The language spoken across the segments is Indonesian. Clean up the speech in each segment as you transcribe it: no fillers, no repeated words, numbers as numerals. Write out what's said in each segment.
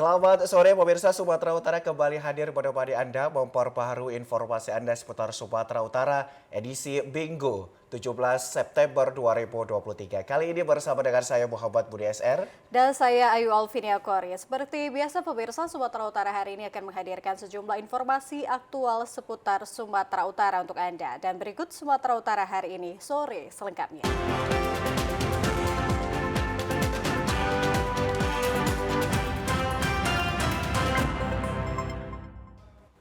Selamat sore pemirsa, Sumatera Utara kembali hadir menemani Anda memperbaharui informasi Anda seputar Sumatera Utara edisi Minggu 17 September 2023. Kali ini bersama dengan saya Muhammad Budi SR. Dan saya Ayu Alvinia Korea. Seperti biasa pemirsa, Sumatera Utara hari ini akan menghadirkan sejumlah informasi aktual seputar Sumatera Utara untuk Anda. Dan berikut Sumatera Utara hari ini sore selengkapnya.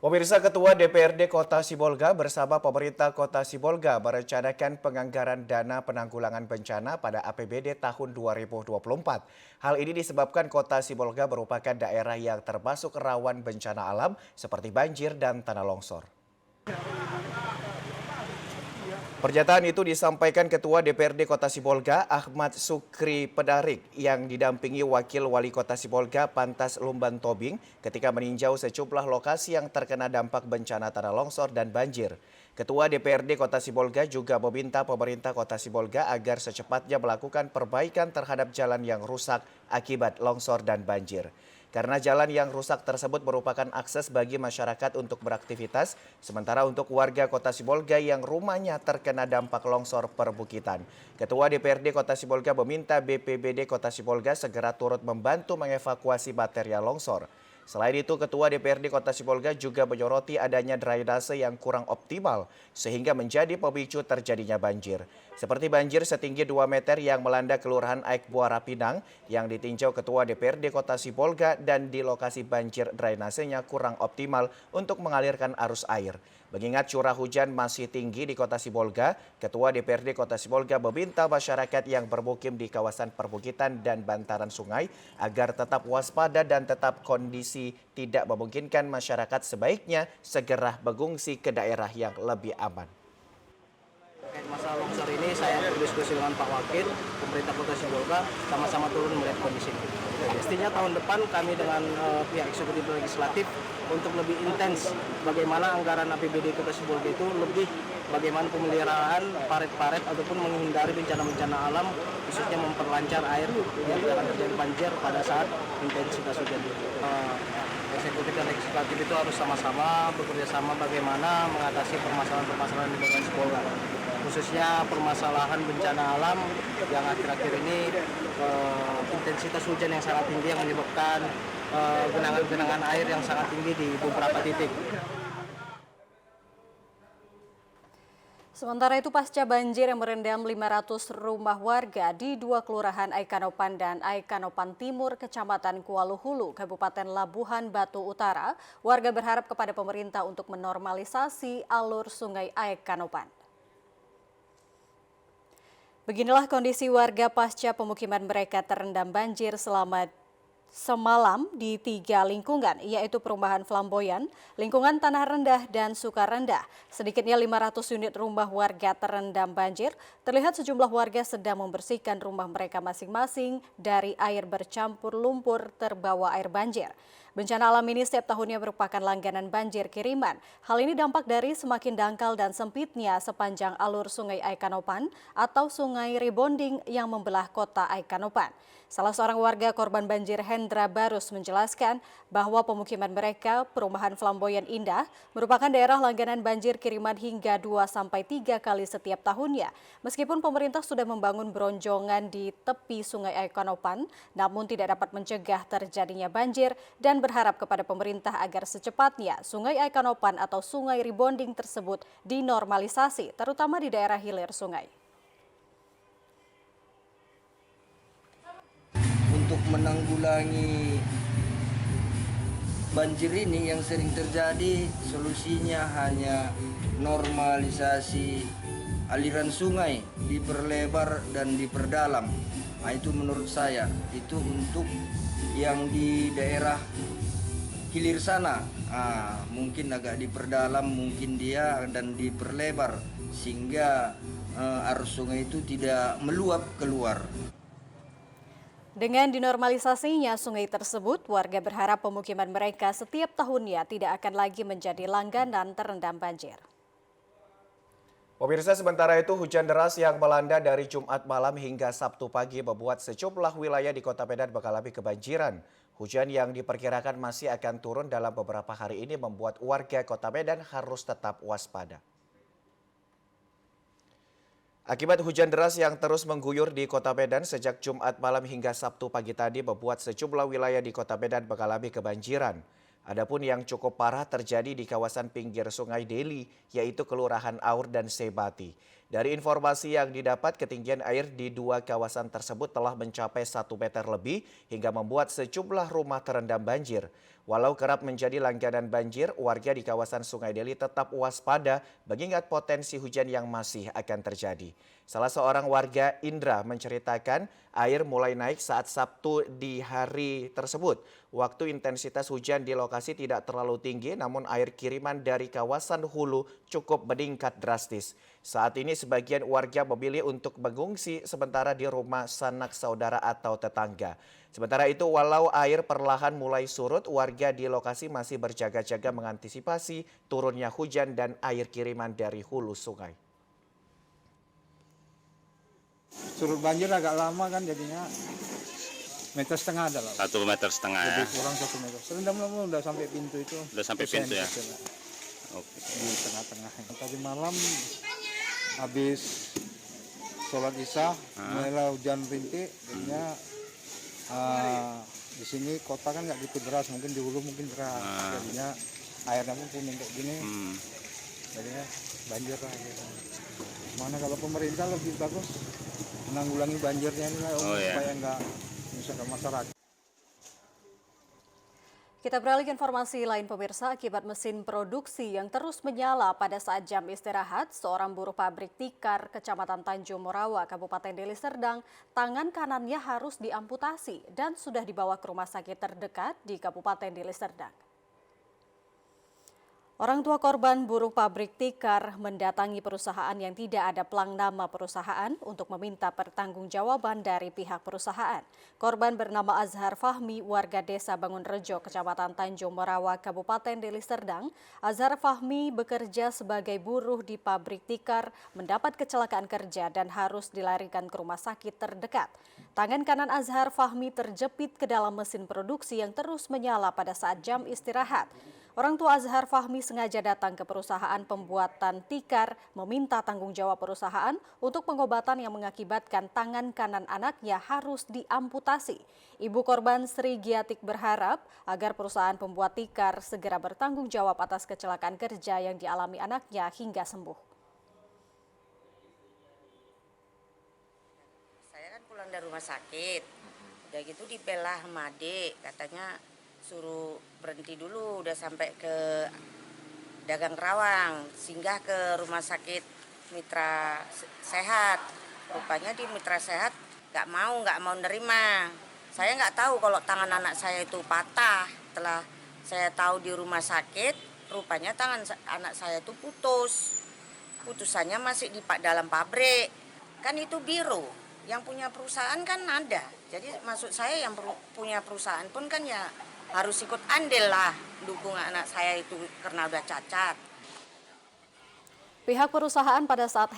Pemirsa, Ketua DPRD Kota Sibolga bersama pemerintah Kota Sibolga merencanakan penganggaran dana penanggulangan bencana pada APBD tahun 2024. Hal ini disebabkan Kota Sibolga merupakan daerah yang termasuk rawan bencana alam seperti banjir dan tanah longsor. Pernyataan itu disampaikan Ketua DPRD Kota Sibolga Ahmad Sukri Pedarik yang didampingi Wakil Wali Kota Sibolga Pantas Lumban Tobing ketika meninjau sejumlah lokasi yang terkena dampak bencana tanah longsor dan banjir. Ketua DPRD Kota Sibolga juga meminta pemerintah Kota Sibolga agar secepatnya melakukan perbaikan terhadap jalan yang rusak akibat longsor dan banjir. Karena jalan yang rusak tersebut merupakan akses bagi masyarakat untuk beraktivitas, sementara untuk warga Kota Sibolga yang rumahnya terkena dampak longsor perbukitan. Ketua DPRD Kota Sibolga meminta BPBD Kota Sibolga segera turut membantu mengevakuasi material longsor. Selain itu, Ketua DPRD Kota Sibolga juga menyoroti adanya drainase yang kurang optimal sehingga menjadi pemicu terjadinya banjir. Seperti banjir setinggi 2 meter yang melanda Kelurahan Aik Buara Pinang yang ditinjau Ketua DPRD Kota Sibolga dan di lokasi banjir drainasenya kurang optimal untuk mengalirkan arus air. Mengingat curah hujan masih tinggi di Kota Sibolga, Ketua DPRD Kota Sibolga meminta masyarakat yang bermukim di kawasan perbukitan dan bantaran sungai agar tetap waspada dan tetap kondisi tidak memungkinkan masyarakat sebaiknya segera mengungsi ke daerah yang lebih aman. Terkait masalah longsor ini saya berdiskusi dengan Pak Wakil, pemerintah Kota Sibolga sama-sama turun melihat kondisi ini. Pastinya tahun depan kami dengan pihak eksekutif legislatif untuk lebih intens bagaimana anggaran APBD Kota Sibolga itu lebih bagaimana pemeliharaan parit-parit ataupun menghindari bencana-bencana alam, khususnya memperlancar air yang akan terjadi banjir pada saat intensitas hujan. Eksekutif dan legislatif itu harus sama-sama bekerja sama bagaimana mengatasi permasalahan-permasalahan di Kota Sibolga, khususnya permasalahan bencana alam yang akhir-akhir ini intensitas hujan yang sangat tinggi yang menyebabkan genangan-genangan air yang sangat tinggi di beberapa titik. Sementara itu pasca banjir yang merendam 500 rumah warga di 2 kelurahan Aikanopan dan Aikanopan Timur, Kecamatan Kuala Hulu, Kabupaten Labuhan Batu Utara, warga berharap kepada pemerintah untuk menormalisasi alur sungai Aikanopan. Beginilah kondisi warga pasca pemukiman mereka terendam banjir selama semalam di 3 lingkungan, yaitu Perumahan Flamboyan, Lingkungan Tanah Rendah, dan Sukarendah. Sedikitnya 500 unit rumah warga terendam banjir. Terlihat sejumlah warga sedang membersihkan rumah mereka masing-masing dari air bercampur lumpur terbawa air banjir. Bencana alam ini setiap tahunnya merupakan langganan banjir kiriman. Hal ini dampak dari semakin dangkal dan sempitnya sepanjang alur Sungai Aikanopan atau Sungai Rebonding yang membelah kota Aikanopan. Salah seorang warga korban banjir, Hendra Barus, menjelaskan bahwa pemukiman mereka, Perumahan Flamboyan Indah, merupakan daerah langganan banjir kiriman hingga 2-3 kali setiap tahunnya. Meskipun pemerintah sudah membangun bronjongan di tepi Sungai Aikanopan, namun tidak dapat mencegah terjadinya banjir dan berharap kepada pemerintah agar secepatnya Sungai Aikanopan atau Sungai Rebonding tersebut dinormalisasi, terutama di daerah hilir sungai. Untuk menanggulangi banjir ini yang sering terjadi, solusinya hanya normalisasi aliran sungai, diperlebar dan diperdalam. Nah, itu menurut saya, itu untuk yang di daerah hilir sana, mungkin agak diperdalam, mungkin dia dan diperlebar sehingga arus sungai itu tidak meluap keluar. Dengan dinormalisasinya sungai tersebut, warga berharap pemukiman mereka setiap tahunnya tidak akan lagi menjadi langganan terendam banjir. Pemirsa, sementara itu hujan deras yang melanda dari Jumat malam hingga Sabtu pagi membuat sejumlah wilayah di Kota Medan mengalami kebanjiran. Hujan yang diperkirakan masih akan turun dalam beberapa hari ini membuat warga Kota Medan harus tetap waspada. Akibat hujan deras yang terus mengguyur di Kota Medan sejak Jumat malam hingga Sabtu pagi tadi membuat sejumlah wilayah di Kota Medan mengalami kebanjiran. Adapun yang cukup parah terjadi di kawasan pinggir Sungai Deli, yaitu Kelurahan Aur dan Sebati. Dari informasi yang didapat, ketinggian air di dua kawasan tersebut telah mencapai 1 meter lebih hingga membuat sejumlah rumah terendam banjir. Walau kerap menjadi langganan banjir, warga di kawasan Sungai Deli tetap waspada mengingat potensi hujan yang masih akan terjadi. Salah seorang warga, Indra, menceritakan air mulai naik saat Sabtu di hari tersebut. Waktu intensitas hujan di lokasi tidak terlalu tinggi, namun air kiriman dari kawasan hulu cukup meningkat drastis. Saat ini sebagian warga memilih untuk mengungsi sementara di rumah sanak saudara atau tetangga. Sementara itu, walau air perlahan mulai surut, warga di lokasi masih berjaga-jaga mengantisipasi turunnya hujan dan air kiriman dari hulu sungai. Surut banjir agak lama kan jadinya 1,5 meter ada lah. 1,5 meter ya. Lebih kurang 1 meter. Serendam lama udah sampai pintu itu. Udah sampai pintu ya. Oke. Di tengah-tengah. Tadi malam habis sholat isya, mulai hujan rintik, jadinya di sini kota kan nggak gitu deras, mungkin di hulu mungkin deras, jadinya airnya pun kuning kayak gini, jadinya banjir lah. Gitu. Mana kalau pemerintah lebih bagus menanggulangi banjirnya ini lah, supaya nggak menyusahkan masyarakat. Kita beralih ke informasi lain pemirsa, akibat mesin produksi yang terus menyala pada saat jam istirahat, seorang buruh pabrik tikar Kecamatan Tanjung Morawa, Kabupaten Deli Serdang, tangan kanannya harus diamputasi dan sudah dibawa ke rumah sakit terdekat di Kabupaten Deli Serdang. Orang tua korban buruh pabrik tikar mendatangi perusahaan yang tidak ada pelang nama perusahaan untuk meminta pertanggungjawaban dari pihak perusahaan. Korban bernama Azhar Fahmi, warga desa Bangunrejo, Kecamatan Tanjung Morawa, Kabupaten Deli Serdang. Azhar Fahmi bekerja sebagai buruh di pabrik tikar, mendapat kecelakaan kerja dan harus dilarikan ke rumah sakit terdekat. Tangan kanan Azhar Fahmi terjepit ke dalam mesin produksi yang terus menyala pada saat jam istirahat. Orang tua Azhar Fahmi sengaja datang ke perusahaan pembuatan tikar meminta tanggung jawab perusahaan untuk pengobatan yang mengakibatkan tangan kanan anaknya harus diamputasi. Ibu korban Sri Giatik berharap agar perusahaan pembuat tikar segera bertanggung jawab atas kecelakaan kerja yang dialami anaknya hingga sembuh. Saya kan pulang dari rumah sakit, udah gitu dibelah sama adik, katanya suruh berhenti dulu, udah sampai ke Dagang Kerawang, singgah ke rumah sakit Mitra Sehat. Rupanya di Mitra Sehat nggak mau nerima. Saya nggak tahu kalau tangan anak saya itu patah. Setelah saya tahu di rumah sakit, rupanya tangan anak saya itu putus. Putusannya masih di dalam pabrik. Kan itu biro, yang punya perusahaan kan ada. Jadi maksud saya yang punya perusahaan pun kan ya harus ikut andil lah dukung anak saya itu karena udah cacat. Pihak perusahaan pada saat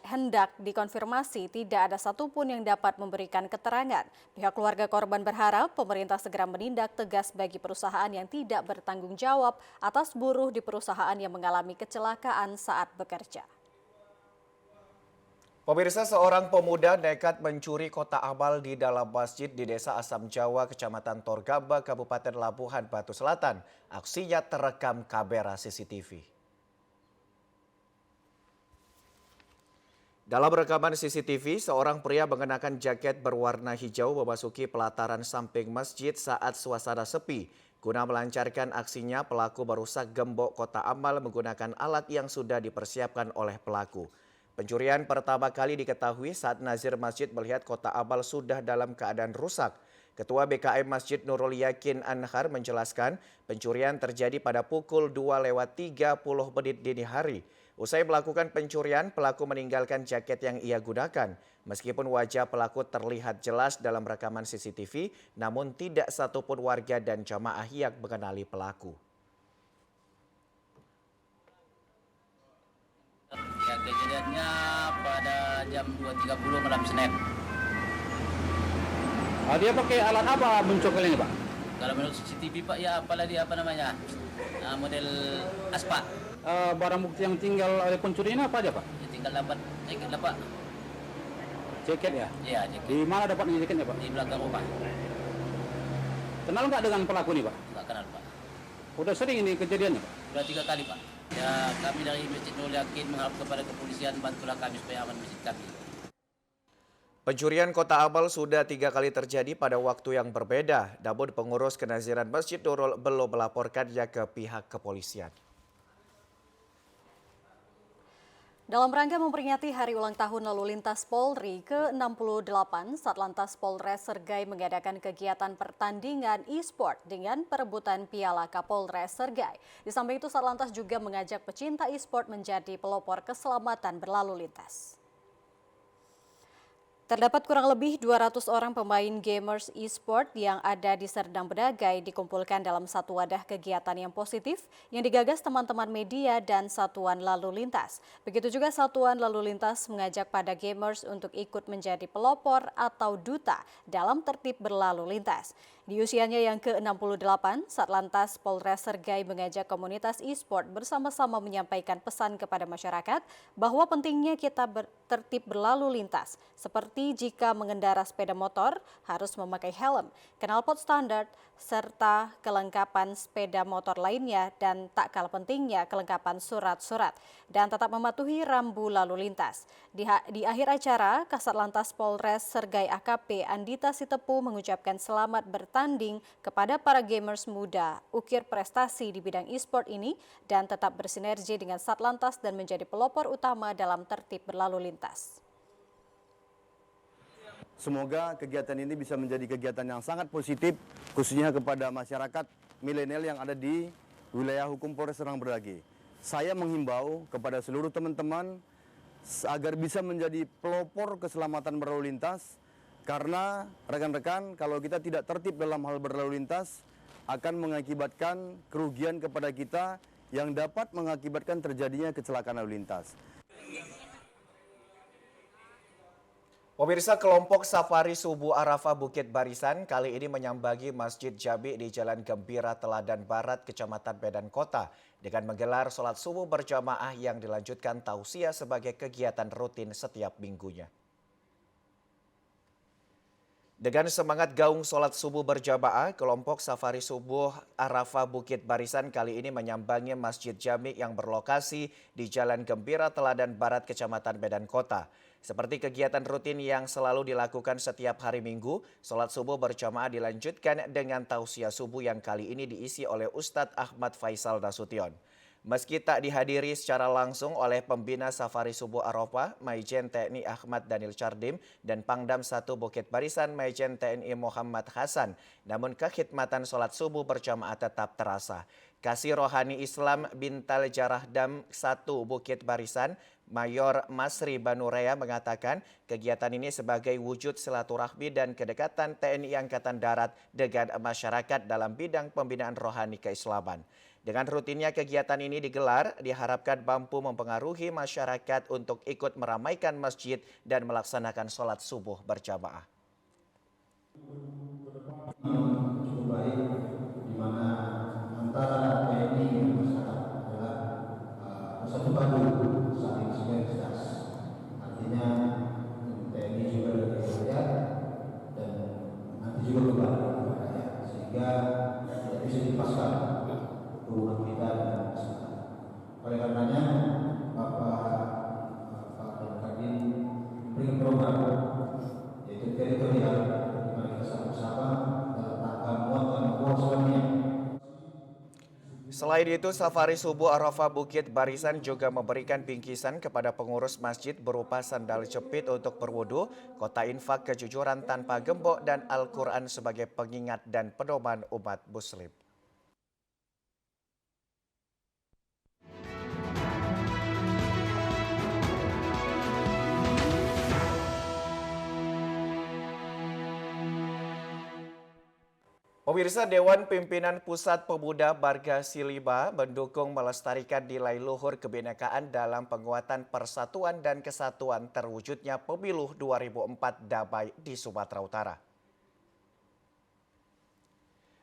hendak dikonfirmasi tidak ada satupun yang dapat memberikan keterangan. Pihak keluarga korban berharap pemerintah segera menindak tegas bagi perusahaan yang tidak bertanggung jawab atas buruh di perusahaan yang mengalami kecelakaan saat bekerja. Pemirsa, seorang pemuda nekat mencuri kotak amal di dalam masjid di Desa Asam Jawa, Kecamatan Torgamba, Kabupaten Labuhan Batu Selatan. Aksinya terekam kamera CCTV. Dalam rekaman CCTV, seorang pria mengenakan jaket berwarna hijau memasuki pelataran samping masjid saat suasana sepi. Guna melancarkan aksinya, pelaku merusak gembok kotak amal menggunakan alat yang sudah dipersiapkan oleh pelaku. Pencurian pertama kali diketahui saat nazir masjid melihat kotak amal sudah dalam keadaan rusak. Ketua BKM Masjid Nurul Yakin Anhar menjelaskan pencurian terjadi pada pukul 2:30 dini hari. Usai melakukan pencurian, pelaku meninggalkan jaket yang ia gunakan. Meskipun wajah pelaku terlihat jelas dalam rekaman CCTV, namun tidak satupun warga dan jamaah yang mengenali pelaku. Kejadiannya pada jam 2.30 malam Senin. Dia pakai alat apa mencokol ini, Pak? Kalau menurut CCTV Pak, ya apalah dia model aspa. Barang bukti yang tinggal oleh pencuri ini apa aja, Pak? Dia tinggal dapat jaket lah Pak. Jaket ya? Iya jaket. Di mana dapatnya jaketnya, Pak? Di belakang rumah. Kenal nggak dengan pelaku ini, Pak? Nggak kenal Pak. Udah sering ini kejadiannya, Pak? Sudah 3 kali Pak. Ya kami dari Masjid Nurul Yakin mengharap kepada kepolisian bantulah kami supaya aman masjid kami. Pencurian kotak amal sudah 3 kali terjadi pada waktu yang berbeda, namun pengurus kenaziran Masjid Nurul belum melaporkannya ke pihak kepolisian. Dalam rangka memperingati Hari Ulang Tahun Lalu Lintas Polri ke-68, Satlantas Polres Sergai mengadakan kegiatan pertandingan e-sport dengan perebutan Piala Kapolres Sergai. Di samping itu, Satlantas juga mengajak pecinta e-sport menjadi pelopor keselamatan berlalu lintas. Terdapat kurang lebih 200 orang pemain gamers e-sport yang ada di Serdang Bedagai dikumpulkan dalam satu wadah kegiatan yang positif yang digagas teman-teman media dan Satuan Lalu Lintas. Begitu juga Satuan Lalu Lintas mengajak pada gamers untuk ikut menjadi pelopor atau duta dalam tertib berlalu lintas. Di usianya yang ke-68, Satlantas Polres Sergai mengajak komunitas e-sport bersama-sama menyampaikan pesan kepada masyarakat bahwa pentingnya kita tertib berlalu lintas, seperti jika mengendara sepeda motor harus memakai helm, knalpot standar, serta kelengkapan sepeda motor lainnya dan tak kalah pentingnya kelengkapan surat-surat dan tetap mematuhi rambu lalu lintas. Di akhir acara, Kasatlantas Polres Sergai AKP Andita Sitepu mengucapkan selamat bertanding kepada para gamers muda, ukir prestasi di bidang e-sport ini dan tetap bersinergi dengan Satlantas dan menjadi pelopor utama dalam tertib berlalu lintas. Semoga kegiatan ini bisa menjadi kegiatan yang sangat positif, khususnya kepada masyarakat milenial yang ada di wilayah hukum Polres Serdang Bedagai. Saya menghimbau kepada seluruh teman-teman agar bisa menjadi pelopor keselamatan berlalu lintas, karena rekan-rekan, kalau kita tidak tertib dalam hal berlalu lintas, akan mengakibatkan kerugian kepada kita yang dapat mengakibatkan terjadinya kecelakaan lalu lintas. Pemirsa, kelompok Safari Subuh Arafah Bukit Barisan kali ini menyambangi Masjid Jami di Jalan Gembira Teladan Barat, Kecamatan Medan Kota dengan menggelar sholat subuh berjamaah yang dilanjutkan tausiah sebagai kegiatan rutin setiap minggunya. Dengan semangat gaung sholat subuh berjamaah, kelompok Safari Subuh Arafah Bukit Barisan kali ini menyambangi Masjid Jami yang berlokasi di Jalan Gembira Teladan Barat, Kecamatan Medan Kota. Seperti kegiatan rutin yang selalu dilakukan setiap hari Minggu, sholat subuh berjamaah dilanjutkan dengan tausiah subuh yang kali ini diisi oleh Ustadz Ahmad Faisal Nasution. Meski tak dihadiri secara langsung oleh pembina Safari Subuh Arafah, Maijen TNI Ahmad Daniel Chardim dan Pangdam 1 Bukit Barisan Maijen TNI Muhammad Hasan, namun kekhidmatan sholat subuh berjamaah tetap terasa. Kasih Rohani Islam Bintal Jarahdam 1 Bukit Barisan, Mayor Masri Banurea mengatakan kegiatan ini sebagai wujud silaturahmi dan kedekatan TNI Angkatan Darat dengan masyarakat dalam bidang pembinaan rohani keislaman. Dengan rutinnya kegiatan ini digelar, diharapkan mampu mempengaruhi masyarakat untuk ikut meramaikan masjid dan melaksanakan sholat subuh berjamaah. Cukup baik, di mana antara TNI dan masyarakat adalah bersatu padu, saling sinergitas. Artinya TNI juga dari rakyat dan nanti juga kembali kepada rakyat, sehingga tidak bisa dilepaskan hubungan kita dengan masyarakat. Oleh karenanya, Pak Kadin memberikan program yaitu teritorial, di mana kita sama-sama dalam rangka menguatkan kewaspadaan. Selain itu, Safari Subuh Arafah Bukit Barisan juga memberikan bingkisan kepada pengurus masjid berupa sandal jepit untuk berwudu, kota infak kejujuran tanpa gembok, dan Al-Quran sebagai pengingat dan pedoman umat muslim. Pemirsa, Dewan Pimpinan Pusat Pemuda Marga Siliba mendukung melestarikan nilai luhur kebinekaan dalam penguatan persatuan dan kesatuan terwujudnya pemilu 2004 damai di Sumatera Utara.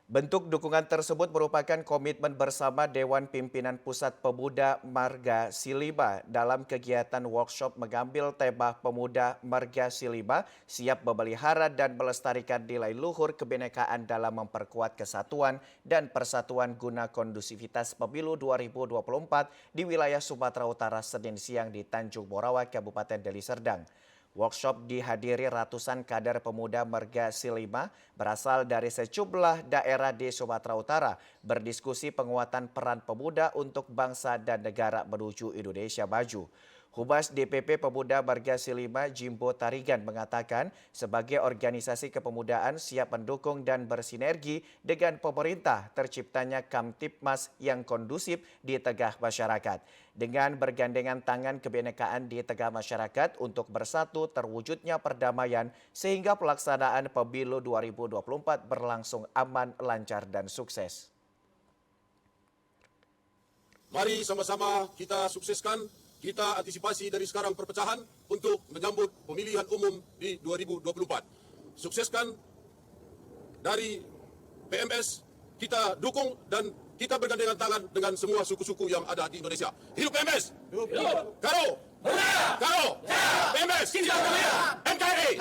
Bentuk dukungan tersebut merupakan komitmen bersama Dewan Pimpinan Pusat Pemuda Marga Siliba dalam kegiatan workshop mengambil tema Pemuda Marga Siliba siap memelihara dan melestarikan nilai luhur kebinekaan dalam memperkuat kesatuan dan persatuan guna kondusivitas pemilu 2024 di wilayah Sumatera Utara Senin siang di Tanjung Morawa, Kabupaten Deli Serdang. Workshop dihadiri ratusan kader pemuda Marga Siliba berasal dari sejumlah daerah di Sumatera Utara berdiskusi penguatan peran pemuda untuk bangsa dan negara menuju Indonesia maju. Humas DPP Pemuda Marga Siliba Jimbo Tarigan mengatakan sebagai organisasi kepemudaan siap mendukung dan bersinergi dengan pemerintah terciptanya Kamtipmas yang kondusif di tengah masyarakat. Dengan bergandengan tangan kebinekaan di tengah masyarakat untuk bersatu terwujudnya perdamaian sehingga pelaksanaan pemilu 2024 berlangsung aman, lancar, dan sukses. Mari sama-sama kita sukseskan. Kita antisipasi dari sekarang perpecahan untuk menyambut pemilihan umum di 2024. Sukseskan dari PMS, kita dukung dan kita bergandengan tangan dengan semua suku-suku yang ada di Indonesia. Hidup PMS! Hidup! Karo! Karo! PMS! NKRI!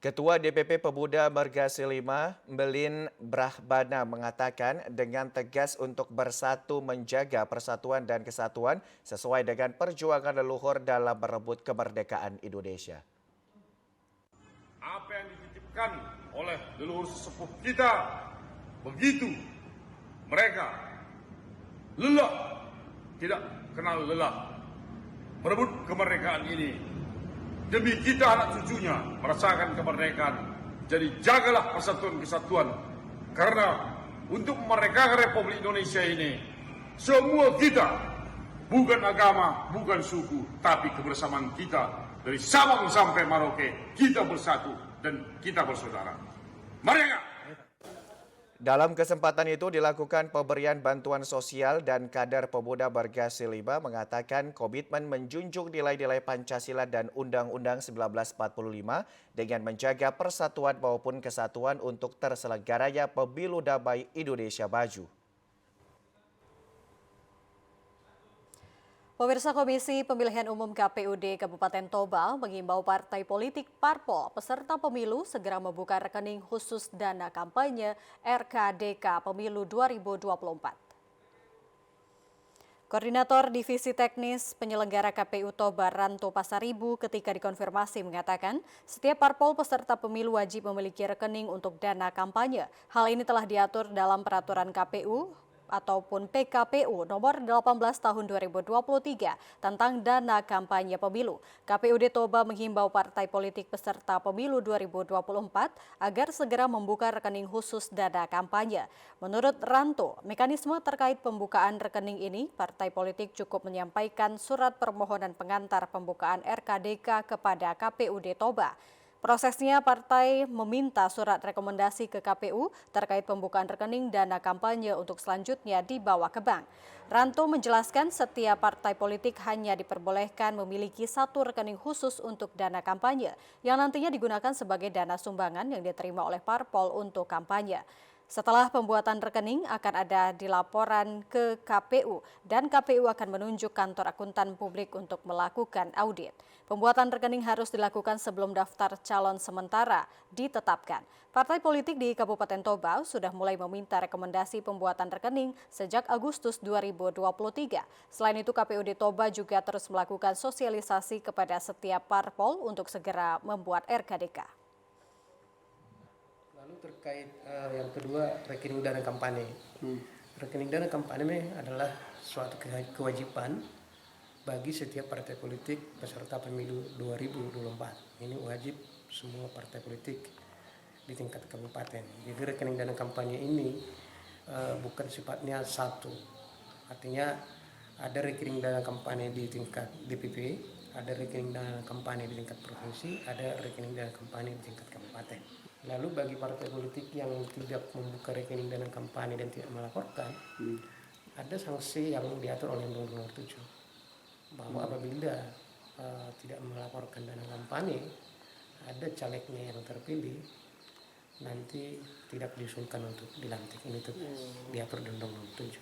Ketua DPP Pemuda Marga Siliba, Melin Brahbana mengatakan dengan tegas untuk bersatu menjaga persatuan dan kesatuan sesuai dengan perjuangan leluhur dalam merebut kemerdekaan Indonesia. Apa yang dititipkan oleh leluhur sesepuh kita, begitu mereka lelah, tidak kenal lelah, merebut kemerdekaan ini. Demi kita anak cucunya merasakan kemerdekaan. Jadi jagalah persatuan kesatuan. Karena untuk memerdekakan Republik Indonesia ini, semua kita, bukan agama, bukan suku, tapi kebersamaan kita. Dari Sabang sampai Merauke, kita bersatu dan kita bersaudara. Merdeka! Dalam kesempatan itu dilakukan pemberian bantuan sosial dan kader pemuda Marga Siliba mengatakan komitmen menjunjung nilai-nilai Pancasila dan Undang-Undang 1945 dengan menjaga persatuan maupun kesatuan untuk terselenggaranya pemilu damai Indonesia maju. Pemirsa, Komisi Pemilihan Umum KPUD Kabupaten Toba mengimbau partai politik parpol peserta pemilu segera membuka rekening khusus dana kampanye RKDK Pemilu 2024. Koordinator Divisi Teknis Penyelenggara KPU Toba Ranto Pasaribu ketika dikonfirmasi mengatakan setiap parpol peserta pemilu wajib memiliki rekening untuk dana kampanye. Hal ini telah diatur dalam peraturan KPU ataupun PKPU nomor 18 tahun 2023 tentang dana kampanye pemilu. KPUD Toba menghimbau partai politik peserta pemilu 2024 agar segera membuka rekening khusus dana kampanye. Menurut Ranto, mekanisme terkait pembukaan rekening ini, partai politik cukup menyampaikan surat permohonan pengantar pembukaan RKDK kepada KPUD Toba. Prosesnya, partai meminta surat rekomendasi ke KPU terkait pembukaan rekening dana kampanye untuk selanjutnya dibawa ke bank. Ranto menjelaskan setiap partai politik hanya diperbolehkan memiliki satu rekening khusus untuk dana kampanye yang nantinya digunakan sebagai dana sumbangan yang diterima oleh parpol untuk kampanye. Setelah pembuatan rekening akan ada dilaporan ke KPU dan KPU akan menunjuk kantor akuntan publik untuk melakukan audit. Pembuatan rekening harus dilakukan sebelum daftar calon sementara ditetapkan. Partai politik di Kabupaten Toba sudah mulai meminta rekomendasi pembuatan rekening sejak Agustus 2023. Selain itu, KPUD Toba juga terus melakukan sosialisasi kepada setiap parpol untuk segera membuat RKDK. Lalu terkait yang kedua, rekening dana kampanye. Rekening dana kampanye adalah suatu kewajiban bagi setiap partai politik peserta pemilu 2024. Ini wajib semua partai politik di tingkat kabupaten. Jadi rekening dana kampanye ini bukan sifatnya satu. Artinya ada rekening dana kampanye di tingkat DPP, ada rekening dana kampanye di tingkat provinsi, ada rekening dana kampanye di tingkat kabupaten. Lalu bagi partai politik yang tidak membuka rekening dana kampanye dan tidak melaporkan, ada sanksi yang diatur oleh Undang-Undang Nomor 7 bahwa apabila tidak melaporkan dana kampanye, ada calegnya yang terpilih nanti tidak diusulkan untuk dilantik. Ini diatur di Undang-Undang Nomor 7.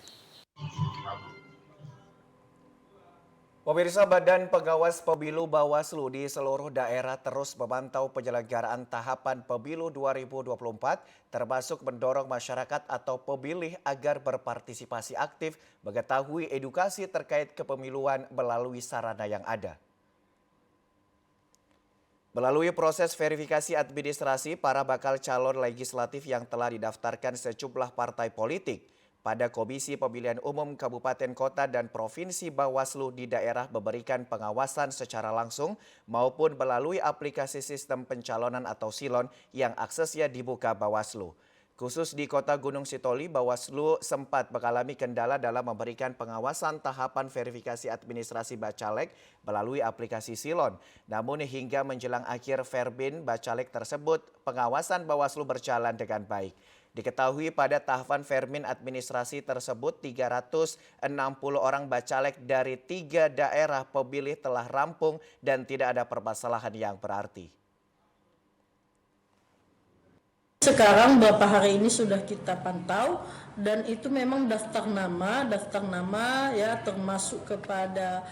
Pemirsa, Badan Pengawas Pemilu Bawaslu di seluruh daerah terus memantau penyelenggaraan tahapan Pemilu 2024, termasuk mendorong masyarakat atau pemilih agar berpartisipasi aktif mengetahui edukasi terkait kepemiluan melalui sarana yang ada. Melalui proses verifikasi administrasi, para bakal calon legislatif yang telah didaftarkan sejumlah partai politik pada Komisi Pemilihan Umum Kabupaten Kota dan Provinsi Bawaslu di daerah memberikan pengawasan secara langsung maupun melalui aplikasi sistem pencalonan atau Silon yang aksesnya dibuka Bawaslu. Khusus di Kota Gunung Sitoli, Bawaslu sempat mengalami kendala dalam memberikan pengawasan tahapan verifikasi administrasi Bacalek melalui aplikasi Silon. Namun hingga menjelang akhir Verbin Bacalek tersebut, pengawasan Bawaslu berjalan dengan baik. Diketahui pada tahapan Vermin administrasi tersebut 360 orang bacalek dari 3 daerah pemilih telah rampung dan tidak ada permasalahan yang berarti. Sekarang beberapa hari ini sudah kita pantau dan itu memang daftar nama ya termasuk kepada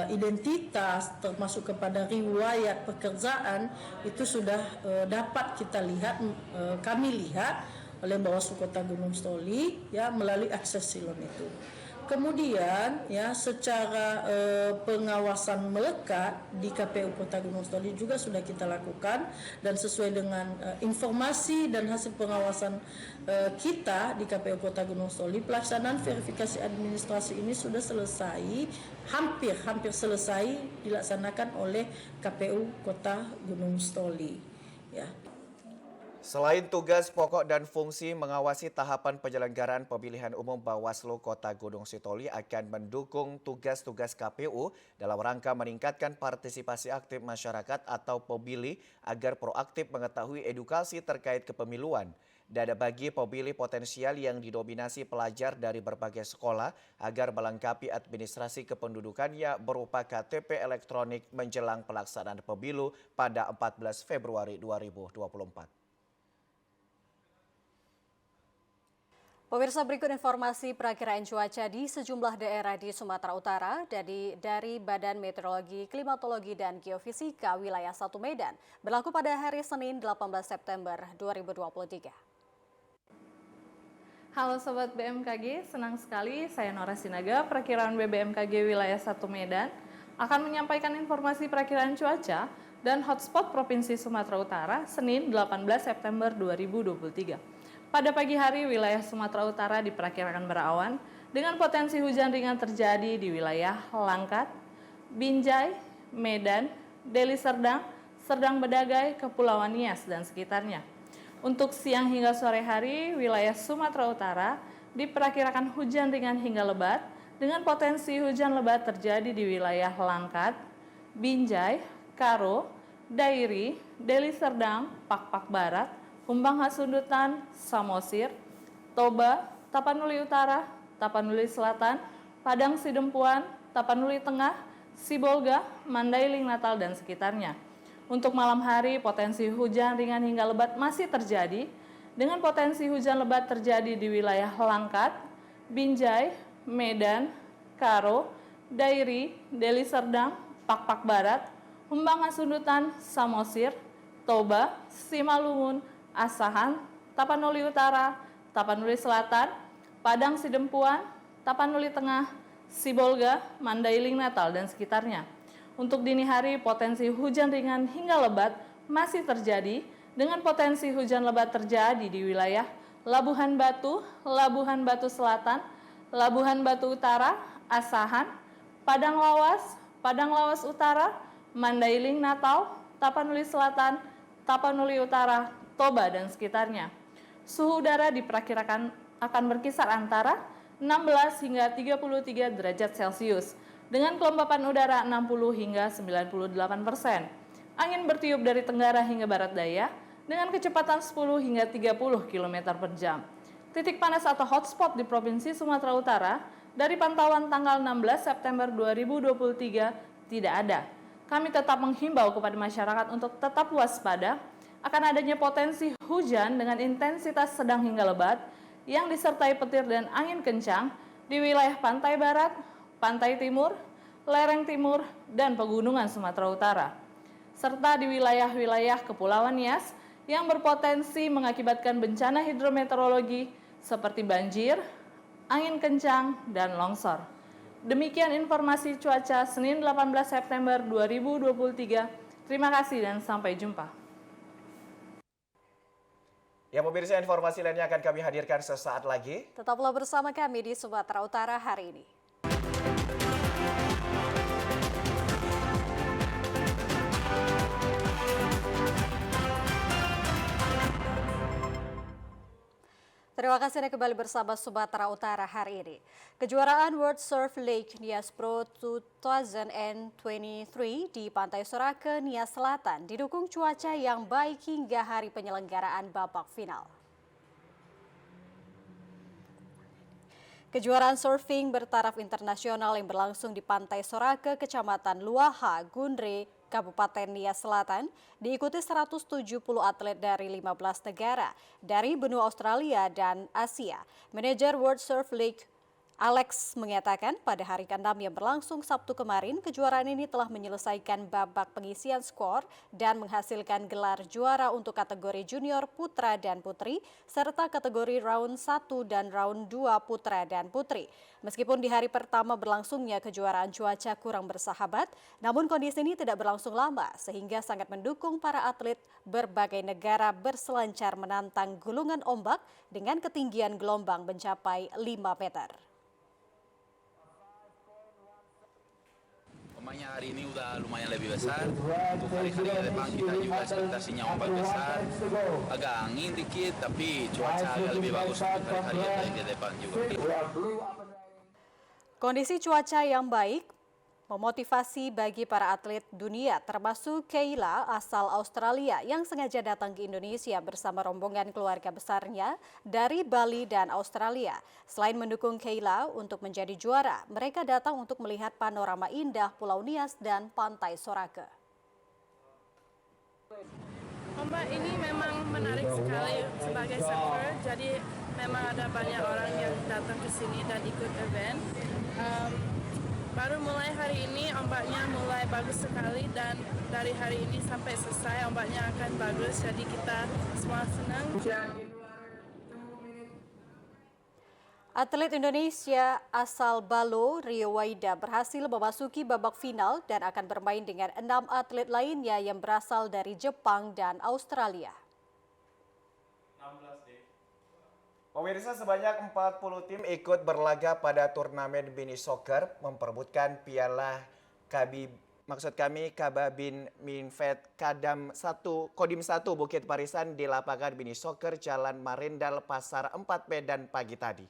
identitas, termasuk kepada riwayat pekerjaan itu sudah dapat kita lihat, kami lihat oleh Bawaslu Kota Gunung Sitoli ya melalui akses Silon itu. Kemudian ya secara pengawasan melekat di KPU Kota Gunung Sitoli juga sudah kita lakukan dan sesuai dengan informasi dan hasil pengawasan kita di KPU Kota Gunung Sitoli, pelaksanaan verifikasi administrasi ini sudah selesai, hampir selesai dilaksanakan oleh KPU Kota Gunung Sitoli ya. Selain tugas pokok dan fungsi mengawasi tahapan penyelenggaraan pemilihan umum, Bawaslu Kota Gunung Sitoli akan mendukung tugas-tugas KPU dalam rangka meningkatkan partisipasi aktif masyarakat atau pemilih agar proaktif mengetahui edukasi terkait kepemiluan. Dan bagi pemilih potensial yang didominasi pelajar dari berbagai sekolah agar melengkapi administrasi kependudukannya berupa KTP elektronik menjelang pelaksanaan pemilu pada 14 Februari 2024. Pemirsa, berikut informasi perakiraan cuaca di sejumlah daerah di Sumatera Utara dari Badan Meteorologi, Klimatologi, dan Geofisika Wilayah 1 Medan berlaku pada hari Senin 18 September 2023. Halo Sobat BMKG, senang sekali saya Nora Sinaga, perakiraan BMKG Wilayah 1 Medan akan menyampaikan informasi perakiraan cuaca dan hotspot Provinsi Sumatera Utara Senin 18 September 2023. Pada pagi hari, wilayah Sumatera Utara diperkirakan berawan dengan potensi hujan ringan terjadi di wilayah Langkat, Binjai, Medan, Deli Serdang, Serdang Bedagai, Kepulauan Nias, dan sekitarnya. Untuk siang hingga sore hari, wilayah Sumatera Utara diperkirakan hujan ringan hingga lebat dengan potensi hujan lebat terjadi di wilayah Langkat, Binjai, Karo, Dairi, Deli Serdang, Pakpak Barat, Humbang Hasundutan, Samosir, Toba, Tapanuli Utara, Tapanuli Selatan, Padang Sidempuan, Tapanuli Tengah, Sibolga, Mandailing Natal, dan sekitarnya. Untuk malam hari, potensi hujan ringan hingga lebat masih terjadi, dengan potensi hujan lebat terjadi di wilayah Langkat, Binjai, Medan, Karo, Dairi, Deli Serdang, Pakpak Barat, Humbang Hasundutan, Samosir, Toba, Simalungun, Asahan, Tapanuli Utara, Tapanuli Selatan, Padang Sidempuan, Tapanuli Tengah, Sibolga, Mandailing Natal, dan sekitarnya. Untuk dini hari, potensi hujan ringan hingga lebat masih terjadi dengan potensi hujan lebat terjadi di wilayah Labuhan Batu Selatan, Labuhan Batu Utara, Asahan, Padang Lawas Utara, Mandailing Natal, Tapanuli Selatan, Tapanuli Utara, Toba, dan sekitarnya. Suhu udara diperkirakan akan berkisar antara 16 hingga 33 derajat Celcius dengan kelembapan udara 60 hingga 98%. Angin bertiup dari tenggara hingga barat daya dengan kecepatan 10 hingga 30 km per jam. Titik panas atau hotspot di Provinsi Sumatera Utara dari pantauan tanggal 16 September 2023 tidak ada. Kami tetap menghimbau kepada masyarakat untuk tetap waspada akan adanya potensi hujan dengan intensitas sedang hingga lebat yang disertai petir dan angin kencang di wilayah pantai barat, pantai timur, lereng timur, dan pegunungan Sumatera Utara, serta di wilayah-wilayah Kepulauan Nias yang berpotensi mengakibatkan bencana hidrometeorologi seperti banjir, angin kencang, dan longsor. Demikian informasi cuaca Senin 18 September 2023. Terima kasih dan sampai jumpa. Ya pemirsa, informasi lainnya akan kami hadirkan sesaat lagi. Tetaplah bersama kami di Sumatera Utara hari ini. Terima kasih Anda kembali bersama Sumatera Utara hari ini. Kejuaraan World Surf League Nias Pro 2023 di Pantai Sorake, Nias Selatan didukung cuaca yang baik hingga hari penyelenggaraan babak final. Kejuaraan surfing bertaraf internasional yang berlangsung di Pantai Sorake, Kecamatan Luaha, Gundre, Kabupaten Nias Selatan, diikuti 170 atlet dari 15 negara dari benua Australia dan Asia. Manajer World Surf League Alex mengatakan pada hari ke-6 yang berlangsung Sabtu kemarin, kejuaraan ini telah menyelesaikan babak pengisian skor dan menghasilkan gelar juara untuk kategori junior putra dan putri, serta kategori round 1 dan round 2 putra dan putri. Meskipun di hari pertama berlangsungnya kejuaraan cuaca kurang bersahabat, namun kondisi ini tidak berlangsung lama sehingga sangat mendukung para atlet berbagai negara berselancar menantang gulungan ombak dengan ketinggian gelombang mencapai 5 meter. Pemainnya hari ini udah lumayan lebih besar. Untuk hari-hari ke depan kita juga ekspektasinya ombak besar. Agak angin dikit, tapi cuaca agak lebih bagus untuk hari-hari yang ke depan juga. Kondisi cuaca yang baik memotivasi bagi para atlet dunia, termasuk Kayla asal Australia yang sengaja datang ke Indonesia bersama rombongan keluarga besarnya dari Bali dan Australia. Selain mendukung Kayla untuk menjadi juara, mereka datang untuk melihat panorama indah Pulau Nias dan Pantai Sorake. Ombak ini memang menarik sekali sebagai surfer, jadi memang ada banyak orang yang datang ke sini dan ikut event. Baru mulai hari ini ombaknya mulai bagus sekali dan dari hari ini sampai selesai ombaknya akan bagus, jadi kita semua senang. Atlet Indonesia asal Balo, Rio Waida berhasil memasuki babak final dan akan bermain dengan 6 atlet lainnya yang berasal dari Jepang dan Australia. Pemirsa, sebanyak 40 tim ikut berlaga pada turnamen mini soccer memperebutkan piala Kababin Minfet Kodim 1 Bukit Barisan di lapangan mini soccer Jalan Marindal Pasar 4 Medan pagi tadi.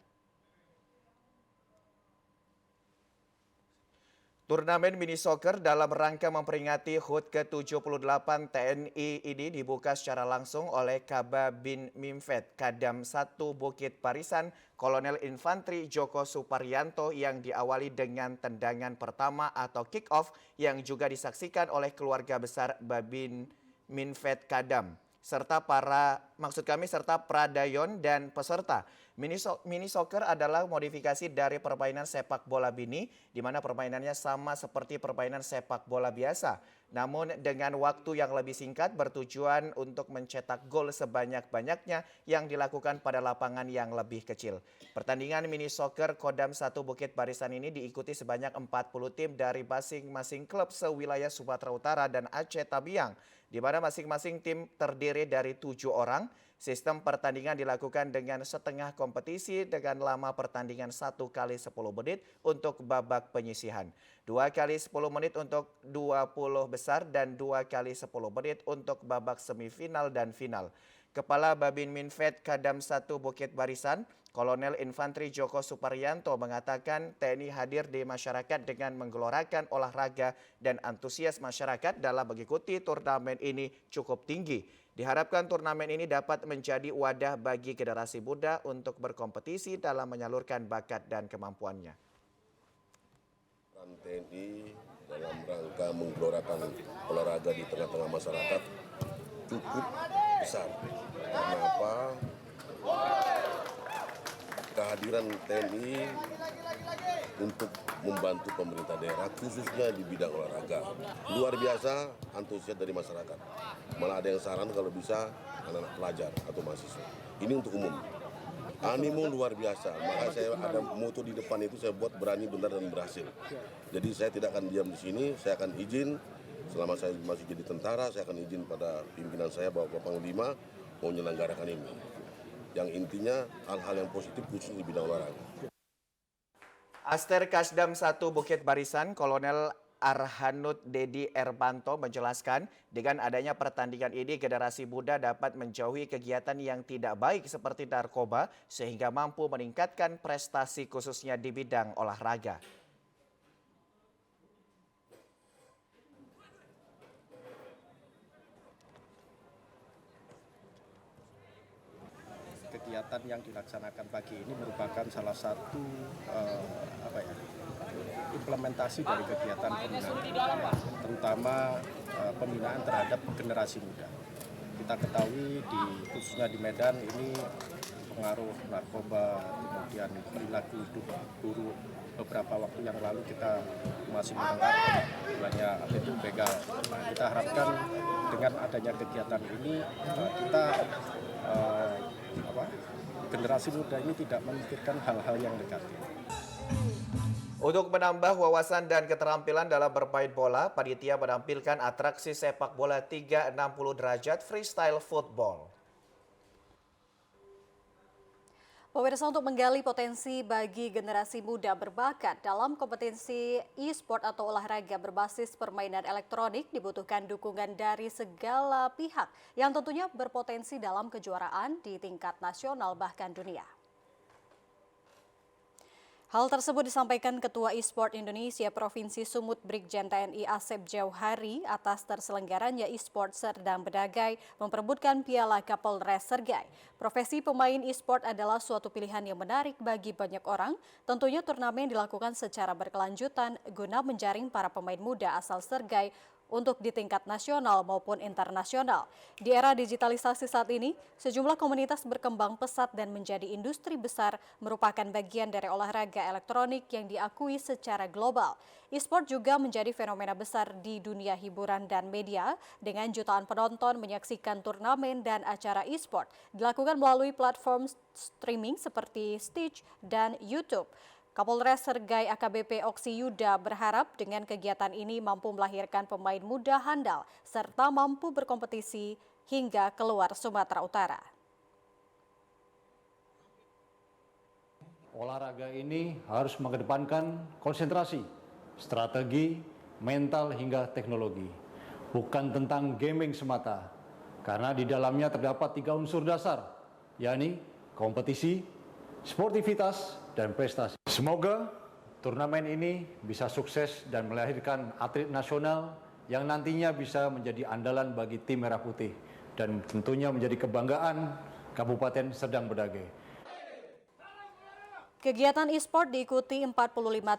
Turnamen mini soccer dalam rangka memperingati HUT ke-78 TNI ini dibuka secara langsung oleh Kababin Minfet Kodim 1 Bukit Barisan Kolonel Infantri Joko Suparyanto yang diawali dengan tendangan pertama atau kick off yang juga disaksikan oleh keluarga besar Babin Minfet Kodim serta Pradayon dan peserta. Mini soccer adalah modifikasi dari permainan sepak bola mini, di mana permainannya sama seperti permainan sepak bola biasa. Namun dengan waktu yang lebih singkat bertujuan untuk mencetak gol sebanyak-banyaknya yang dilakukan pada lapangan yang lebih kecil. Pertandingan mini soccer Kodim 1 Bukit Barisan ini diikuti sebanyak 40 tim dari masing-masing klub sewilayah Sumatera Utara dan Aceh Tabiang, di mana masing-masing tim terdiri dari 7 orang. Sistem pertandingan dilakukan dengan setengah kompetisi dengan lama pertandingan 1 kali 10 menit untuk babak penyisihan, 2 kali 10 menit untuk 20 besar dan 2 kali 10 menit untuk babak semifinal dan final. Kepala Babin Minfed Kadam 1 Bukit Barisan, Kolonel Infantri Joko Suparyanto mengatakan TNI hadir di masyarakat dengan menggelorakan olahraga dan antusias masyarakat dalam mengikuti turnamen ini cukup tinggi. Diharapkan turnamen ini dapat menjadi wadah bagi generasi muda untuk berkompetisi dalam menyalurkan bakat dan kemampuannya. Peran TNI dalam rangka menggelorakan olahraga di tengah-tengah masyarakat cukup besar. Kenapa? Kehadiran TNI untuk membantu pemerintah daerah khususnya di bidang olahraga. Luar biasa antusias dari masyarakat. Malah ada yang saran kalau bisa anak-anak pelajar atau mahasiswa. Ini untuk umum. Animo luar biasa. Maka saya ada moto di depan itu saya buat berani, benar, dan berhasil. Jadi saya tidak akan diam di sini, saya akan izin selama saya masih jadi tentara, saya akan izin pada pimpinan saya Bapak Panglima mau menyelenggarakan ini. Yang intinya hal-hal yang positif khusus di bidang olahraga. Aster Kasdam 1 Bukit Barisan, Kolonel Arhanud Dedi Erbanto menjelaskan dengan adanya pertandingan ini generasi muda dapat menjauhi kegiatan yang tidak baik seperti narkoba sehingga mampu meningkatkan prestasi khususnya di bidang olahraga. Kegiatan yang dilaksanakan pagi ini merupakan salah satu implementasi dari kegiatan pembinaan, terutama pembinaan terhadap generasi muda. Kita ketahui khususnya di Medan ini pengaruh narkoba, kemudian perilaku hidup buruk. Beberapa waktu yang lalu kita masih mendengar banyak itu begal. Nah, kita harapkan dengan adanya kegiatan ini kita generasi muda ini tidak memikirkan hal-hal yang negatif. Untuk menambah wawasan dan keterampilan dalam bermain bola, panitia menampilkan atraksi sepak bola 360 derajat freestyle football. Pemirsa, untuk menggali potensi bagi generasi muda berbakat dalam kompetisi e-sport atau olahraga berbasis permainan elektronik dibutuhkan dukungan dari segala pihak yang tentunya berpotensi dalam kejuaraan di tingkat nasional bahkan dunia. Hal tersebut disampaikan Ketua E-Sport Indonesia Provinsi Sumut Brigjen TNI Asep Jauhari atas terselenggaranya e-sport Serdang Bedagai memperebutkan Piala Kapolres Sergai. Profesi pemain e-sport adalah suatu pilihan yang menarik bagi banyak orang. Tentunya turnamen dilakukan secara berkelanjutan guna menjaring para pemain muda asal Sergai untuk di tingkat nasional maupun internasional. Di era digitalisasi saat ini, sejumlah komunitas berkembang pesat dan menjadi industri besar merupakan bagian dari olahraga elektronik yang diakui secara global. E-sport juga menjadi fenomena besar di dunia hiburan dan media dengan jutaan penonton menyaksikan turnamen dan acara e-sport dilakukan melalui platform streaming seperti Stitch dan YouTube. Kapolres Sergai AKBP Oksi Yuda berharap dengan kegiatan ini mampu melahirkan pemain muda handal serta mampu berkompetisi hingga keluar Sumatera Utara. Olahraga ini harus mengedepankan konsentrasi, strategi, mental hingga teknologi. Bukan tentang gaming semata, karena di dalamnya terdapat 3 unsur dasar, yakni kompetisi, sportivitas, dan prestasi. Semoga turnamen ini bisa sukses dan melahirkan atlet nasional yang nantinya bisa menjadi andalan bagi tim Merah Putih dan tentunya menjadi kebanggaan Kabupaten Serdang Bedagai. Kegiatan e-sport diikuti 45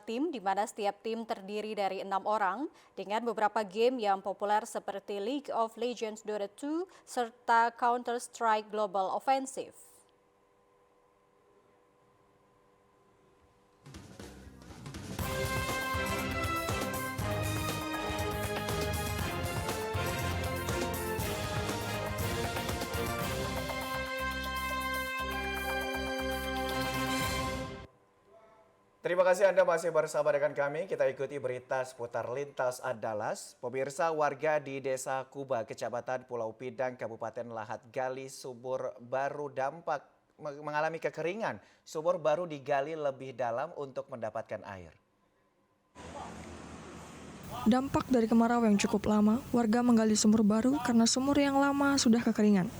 tim di mana setiap tim terdiri dari 6 orang dengan beberapa game yang populer seperti League of Legends Dota 2 serta Counter-Strike Global Offensive. Terima kasih Anda masih bersama dengan kami. Kita ikuti berita seputar lintas Andalas. Pemirsa, warga di Desa Kuba, Kecamatan Pulau Pinang, Kabupaten Lahat Gali, sumur baru dampak mengalami kekeringan. Sumur baru digali lebih dalam untuk mendapatkan air. Dampak dari kemarau yang cukup lama, warga menggali sumur baru karena sumur yang lama sudah kekeringan.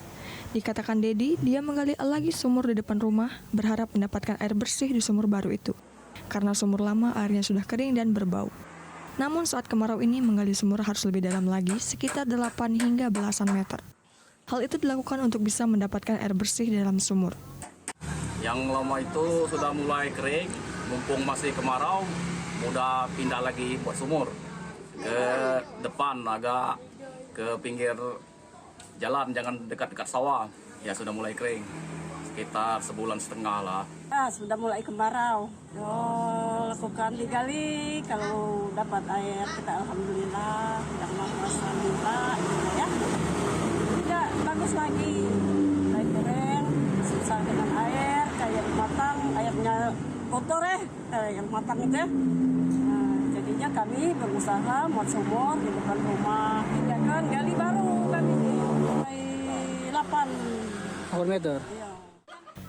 Dikatakan Dedi, dia menggali lagi sumur di depan rumah, berharap mendapatkan air bersih di sumur baru itu. Karena sumur lama airnya sudah kering dan berbau. Namun saat kemarau ini menggali sumur harus lebih dalam lagi, sekitar 8 hingga belasan meter. Hal itu dilakukan untuk bisa mendapatkan air bersih di dalam sumur. Yang lama itu sudah mulai kering, mumpung masih kemarau, udah pindah lagi buat sumur. Ke depan, agak ke pinggir jalan, jangan dekat-dekat sawah. Ya sudah mulai kering, sekitar sebulan setengah lah. Sudah mulai kemarau. Lakukan digali, kalau dapat air kita alhamdulillah, tidak malas alhamdulillah, ya. Tidak bagus lagi, mulai kering, susah dengan air, kayak matang, airnya kotor yang matang itu. Jadinya kami berusaha buat sumur di depan rumah. Ya kan, gali baru kami mulai 8 meter.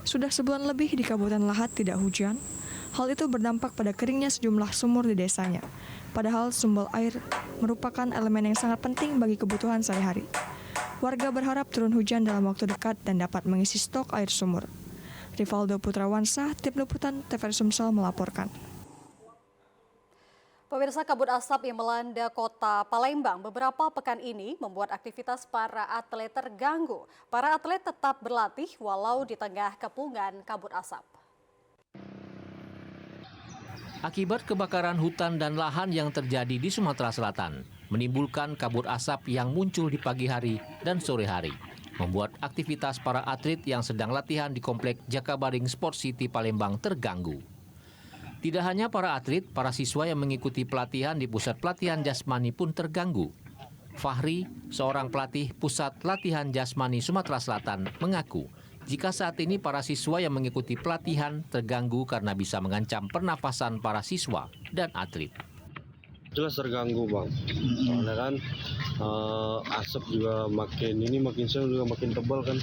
Sudah sebulan lebih di Kabupaten Lahat tidak hujan. Hal itu berdampak pada keringnya sejumlah sumur di desanya. Padahal sumber air merupakan elemen yang sangat penting bagi kebutuhan sehari-hari. Warga berharap turun hujan dalam waktu dekat dan dapat mengisi stok air sumur. Rivaldo Putrawansa, Tim Liputan TVRI Sumsel melaporkan. Pemirsa, kabut asap yang melanda kota Palembang beberapa pekan ini membuat aktivitas para atlet terganggu. Para atlet tetap berlatih walau di tengah kepungan kabut asap. Akibat kebakaran hutan dan lahan yang terjadi di Sumatera Selatan, menimbulkan kabut asap yang muncul di pagi hari dan sore hari, membuat aktivitas para atlet yang sedang latihan di Komplek Jakabaring Sport City Palembang terganggu. Tidak hanya para atlet, para siswa yang mengikuti pelatihan di Pusat Pelatihan Jasmani pun terganggu. Fahri, seorang pelatih Pusat Latihan Jasmani Sumatera Selatan, mengaku jika saat ini para siswa yang mengikuti pelatihan terganggu karena bisa mengancam pernapasan para siswa dan atlet. Jelas terganggu, Bang. Karena kan asap juga makin siang juga makin tebal kan.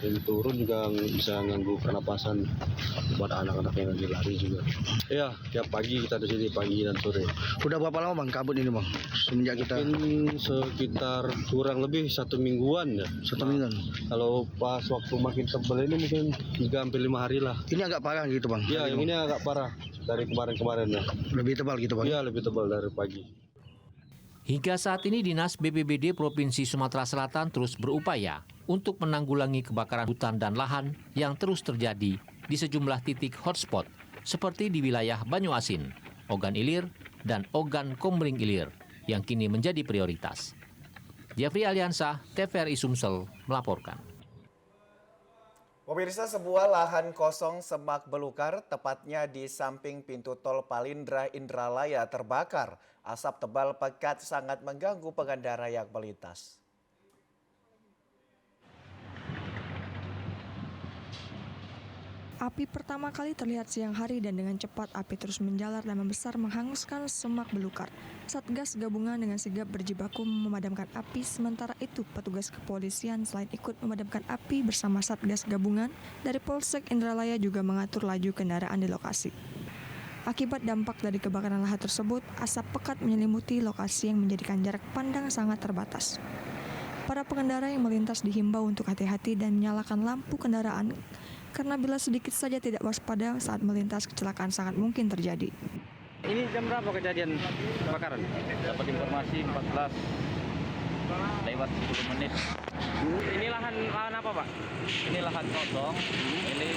Dan turun juga bisa ganggu pernapasan buat anak-anak yang lagi lari juga. Iya, tiap pagi kita di sini pagi dan sore. Udah berapa lama, Bang, kabut ini, Bang? Semenjak kita mungkin sekitar kurang lebih 1 mingguan ya. 1 mingguan. Kalau pas waktu makin tebal ini mungkin 3-5 hari lah. Ini agak parah gitu, Bang? Iya, yang ini agak parah dari kemarin-kemarin ya. Lebih tebal gitu, Bang? Iya, lebih tebal dari pagi. Hingga saat ini Dinas BPBD Provinsi Sumatera Selatan terus berupaya untuk menanggulangi kebakaran hutan dan lahan yang terus terjadi di sejumlah titik hotspot seperti di wilayah Banyuasin, Ogan Ilir, dan Ogan Komering Ilir yang kini menjadi prioritas. Jeffrey Aliansa, TVRI Sumsel melaporkan. Pemirsa, sebuah lahan kosong semak belukar, tepatnya di samping pintu tol Palindra Indralaya terbakar. Asap tebal pekat sangat mengganggu pengendara yang melintas. Api pertama kali terlihat siang hari dan dengan cepat api terus menjalar dan membesar menghanguskan semak belukar. Satgas gabungan dengan sigap berjibaku memadamkan api, sementara itu petugas kepolisian selain ikut memadamkan api bersama Satgas gabungan dari Polsek Indralaya juga mengatur laju kendaraan di lokasi. Akibat dampak dari kebakaran lahan tersebut, asap pekat menyelimuti lokasi yang menjadikan jarak pandang sangat terbatas. Para pengendara yang melintas dihimbau untuk hati-hati dan menyalakan lampu kendaraan karena bila sedikit saja tidak waspada saat melintas, kecelakaan sangat mungkin terjadi. Ini jam berapa kejadian kebakaran? Dapat informasi 14 lewat 10 menit. Ini lahan apa, Pak? Ini lahan kosong. Ini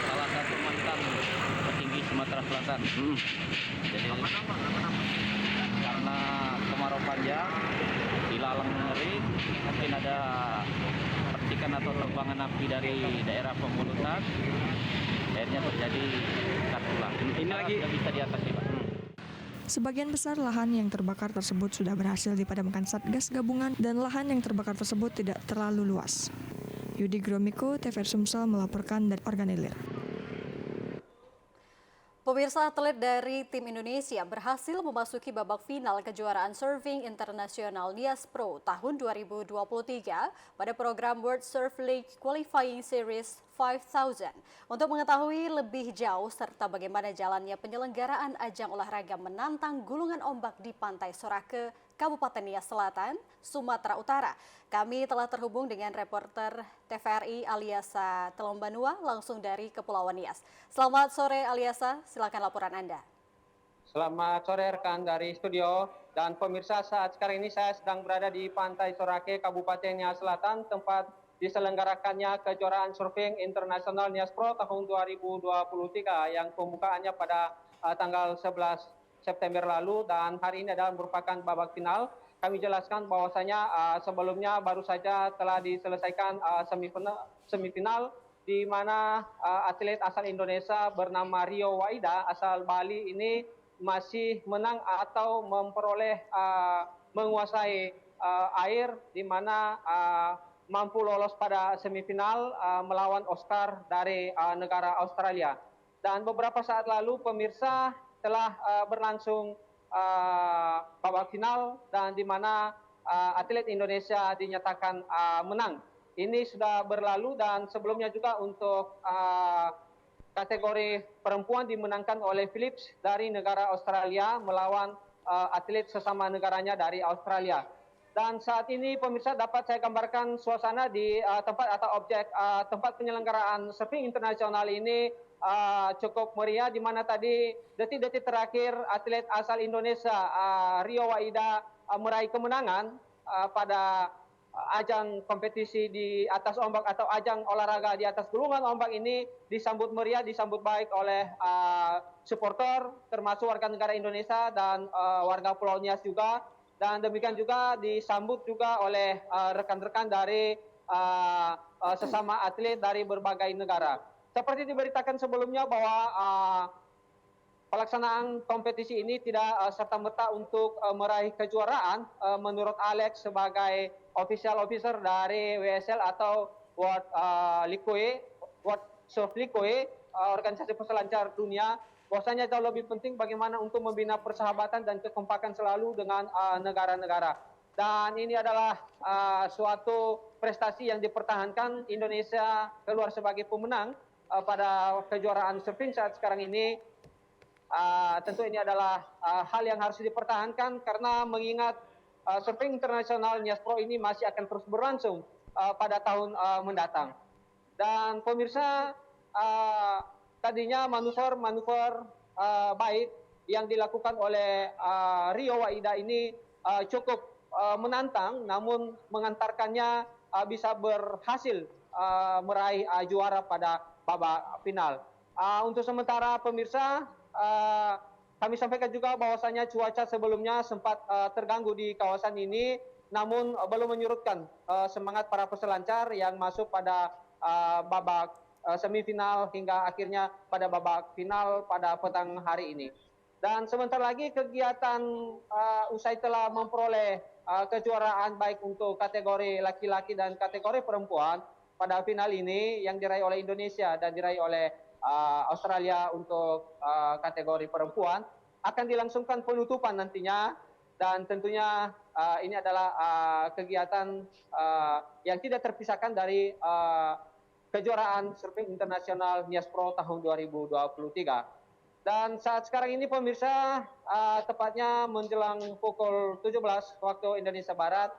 salah satu mantan petinggi Sumatera Selatan. Jadi karena kemarau panjang, dilalang ngeri, mungkin ada percikan atau tebakan api dari daerah pemulutan, akhirnya terjadi kartulah. Ini lagi bisa diatasi, Pak. Sebagian besar lahan yang terbakar tersebut sudah berhasil dipadamkan Satgas gabungan dan lahan yang terbakar tersebut tidak terlalu luas. Yudi Gromiko, TVRI Sumsel melaporkan dari Ogan Ilir. Pemirsa, atlet dari tim Indonesia berhasil memasuki babak final kejuaraan surfing internasional Nias Pro tahun 2023 pada program World Surf League Qualifying Series 5000. Untuk mengetahui lebih jauh serta bagaimana jalannya penyelenggaraan ajang olahraga menantang gulungan ombak di Pantai Sorake, Kabupaten Nias Selatan, Sumatera Utara, kami telah terhubung dengan reporter TVRI Aliasa Telombanua langsung dari Kepulauan Nias. Selamat sore Aliasa, silakan laporan Anda. Selamat sore rekan dari studio dan pemirsa, saat sekarang ini saya sedang berada di Pantai Sorake, Kabupaten Nias Selatan, tempat diselenggarakannya kejuaraan surfing internasional Nias Pro tahun 2023 yang pembukaannya pada tanggal 11 September lalu, dan hari ini adalah merupakan babak final. Kami jelaskan bahwasanya sebelumnya baru saja telah diselesaikan semifinal di mana atlet asal Indonesia bernama Rio Waida asal Bali ini masih menang atau memperoleh menguasai air, di mana mampu lolos pada semifinal melawan Oscar dari negara Australia. Dan beberapa saat lalu pemirsa telah berlangsung babak final, dan di mana atlet Indonesia dinyatakan menang. Ini sudah berlalu, dan sebelumnya juga untuk kategori perempuan dimenangkan oleh Phillips dari negara Australia melawan atlet sesama negaranya dari Australia. Dan saat ini pemirsa dapat saya gambarkan suasana di tempat atau objek tempat penyelenggaraan surfing internasional ini cukup meriah, di mana tadi detik-detik terakhir atlet asal Indonesia Rio Waida meraih kemenangan pada ajang kompetisi di atas ombak atau ajang olahraga di atas gulungan ombak ini disambut meriah, disambut baik oleh supporter termasuk warga negara Indonesia dan warga Pulau Nias juga, dan demikian juga disambut juga oleh rekan-rekan dari sesama atlet dari berbagai negara. Seperti diberitakan sebelumnya bahwa pelaksanaan kompetisi ini tidak serta-merta untuk meraih kejuaraan. Menurut Alex sebagai official officer dari WSL atau World Surf League, organisasi peselancar dunia, bahwasanya jauh lebih penting bagaimana untuk membina persahabatan dan kekompakan selalu dengan negara-negara. Dan ini adalah suatu prestasi yang dipertahankan. Indonesia keluar sebagai pemenang pada kejuaraan surfing saat sekarang ini. Tentu ini adalah hal yang harus dipertahankan, karena mengingat surfing internasional Nias Pro ini masih akan terus berlangsung pada tahun mendatang. Dan pemirsa, tadinya manuver baik yang dilakukan oleh Rio Waida ini cukup menantang, namun mengantarkannya bisa berhasil meraih juara pada babak final. Untuk sementara pemirsa, kami sampaikan juga bahwasanya cuaca sebelumnya sempat terganggu di kawasan ini, namun belum menyurutkan semangat para peselancar yang masuk pada babak semifinal hingga akhirnya pada babak final pada petang hari ini. Dan sebentar lagi kegiatan usai telah memperoleh kejuaraan baik untuk kategori laki-laki dan kategori perempuan pada final ini yang diraih oleh Indonesia dan diraih oleh Australia untuk kategori perempuan, akan dilangsungkan penutupan nantinya. Dan tentunya ini adalah kegiatan yang tidak terpisahkan dari kejuaraan surfing internasional Nias Pro tahun 2023. Dan saat sekarang ini pemirsa, tepatnya menjelang pukul 17 waktu Indonesia Barat,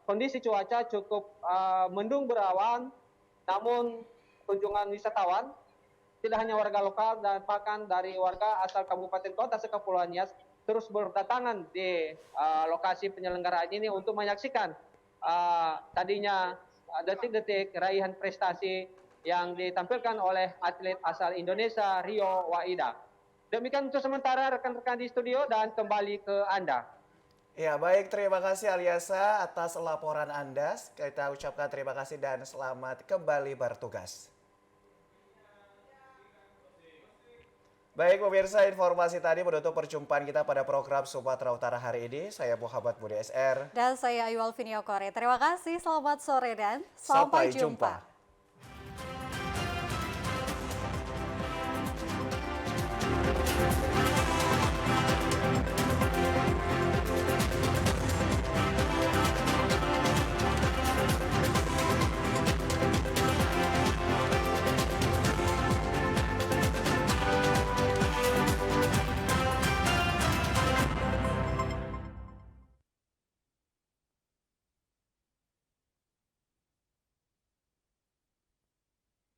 kondisi cuaca cukup mendung berawan, namun kunjungan wisatawan, tidak hanya warga lokal dan bahkan dari warga asal kabupaten kota sekepulauan Nias terus berdatangan di lokasi penyelenggaraan ini untuk menyaksikan tadinya detik-detik raihan prestasi yang ditampilkan oleh atlet asal Indonesia Rio Waida. Demikian untuk sementara rekan-rekan di studio, dan kembali ke Anda. Ya, baik, terima kasih Aliasa atas laporan Anda. Kita ucapkan terima kasih dan selamat kembali bertugas. Baik pemirsa, informasi tadi menutup perjumpaan kita pada program Sumatera Utara hari ini. Saya Muhammad Budi SR. Dan saya Ayu Alvini Okore. Terima kasih, selamat sore dan sampai jumpa.